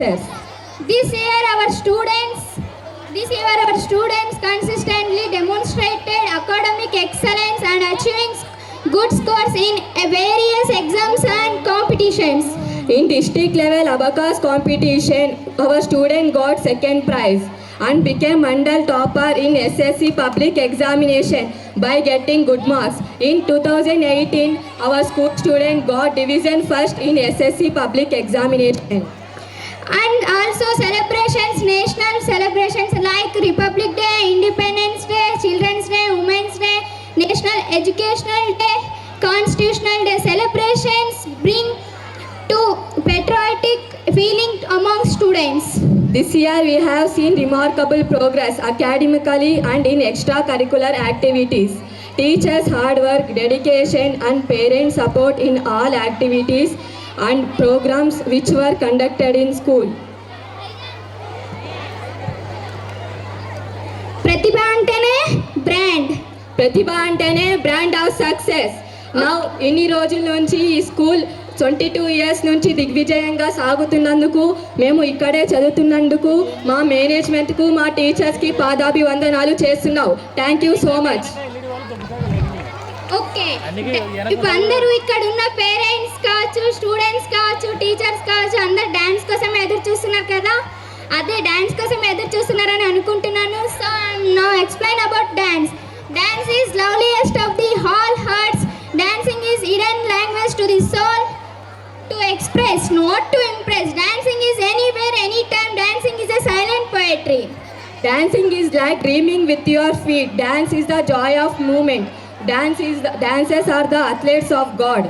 Yes. This year our students consistently demonstrated academic excellence and achieving good scores in various exams and competitions. In district level abacus competition, our student got second prize and became mandal topper in SSC public examination by getting good marks. In 2018, our school student got division first in SSC public examination. And also celebrations, national celebrations like Republic Day, Independence Day, Children's Day, Women's Day, National Educational Day, Constitutional Day celebrations bring to patriotic feeling among students. This year we have seen remarkable progress academically and in extracurricular activities. Teachers' hard work, dedication and parent support in all activities and programs which were conducted in school. Pratibha antene brand. ప్రతిభ అంటేనే brand of success. నా ఇన్ని రోజుల నుంచి ఈ school 22 years నుంచి దిగ్విజయంగా సాగుతున్నందుకు, మేము ఇక్కడే చదువుతున్నందుకు మా మేనేజ్మెంట్కు, మా టీచర్స్కి పాదాభివందనాలు చేస్తున్నావు. Thank you so much. Okay, ఇప్పుడు అందరూ ఇక్కడ ఉన్న పేరెంట్స్ కావచ్చు, స్టూడెంట్స్ కావచ్చు, టీచర్స్ కావచ్చు, అందరు డాన్స్ కోసం ఎదురు చూస్తున్నారు కదా. అదే డాన్స్ కోసం ఎదురు చూస్తున్నారని అనుకుంటున్నాను. So now explain about dance. Dance is loveliest of the all hearts. Dancing is hidden language to the soul. To express, not to impress. Dancing is anywhere, anytime. Dancing is a silent poetry. Dancing is like dreaming with your feet. Dance is the joy of movement. Dancers are the athletes of God.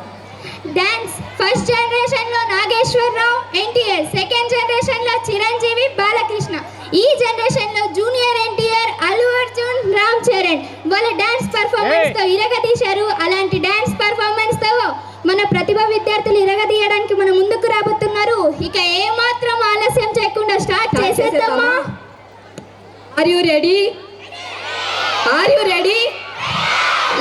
Dance first generation లో Nageswararao NTR, second generation లో చిరంజీవి బాలకృష్ణ, ఈ generation లో junior NTR, Allu Arjun, Ram Charan వాళ్ళ dance performance తో ఇరగదీశారు. అలాంటి dance performance తో మన ప్రతిభ విద్యార్థులు ఇరగదీయడానికి మన ముందుకు రాబోతున్నారు. ఇక ఏ మాత్రం ఆలస్యం చేయకుండా స్టార్ట్ చేసేద్దామా? Are you ready? Are you ready?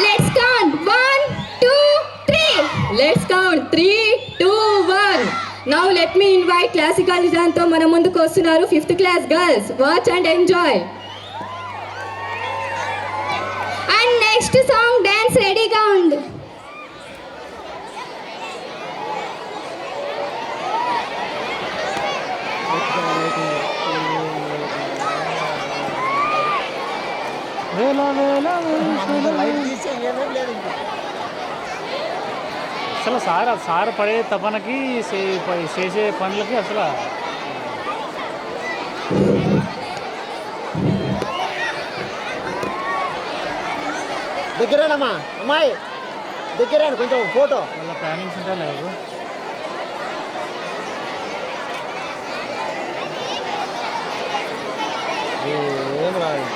Let's count 1, 2, 3. Let's count 3, 2, 1. Now let me invite classical తో మన ముందుకు వస్తున్నారు 5th class girls. Watch and enjoy. And next song dance రెడీగా ఉంది. అసలు సార్ పడే తపనకి చేసే పనులకి అసలు దగ్గరేనమ్మా అమ్మాయి, దగ్గరే కొంచెం ఫోటో. వాళ్ళ ప్లానింగ్స్ ఉంటాయి లేదు. ఏం రాదు.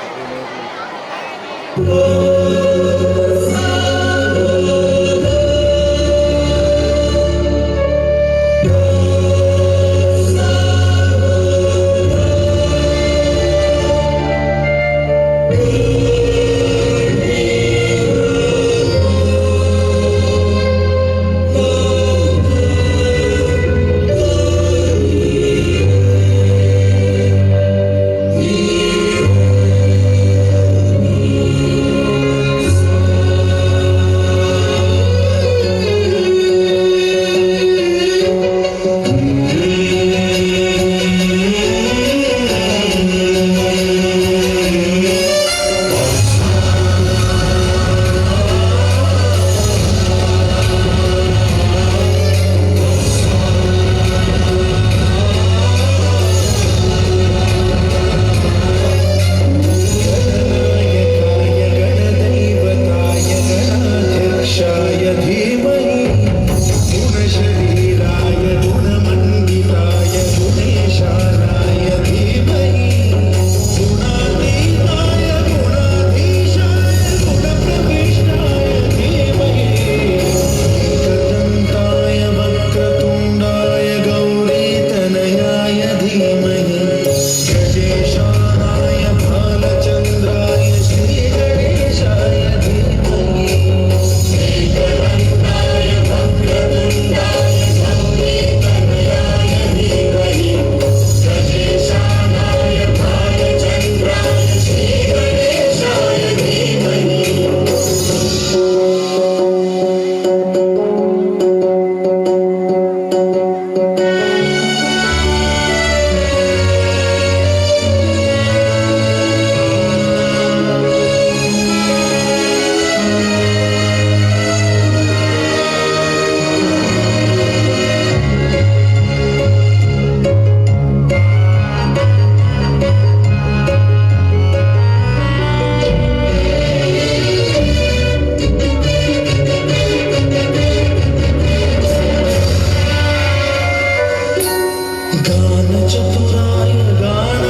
చతురాయ గాన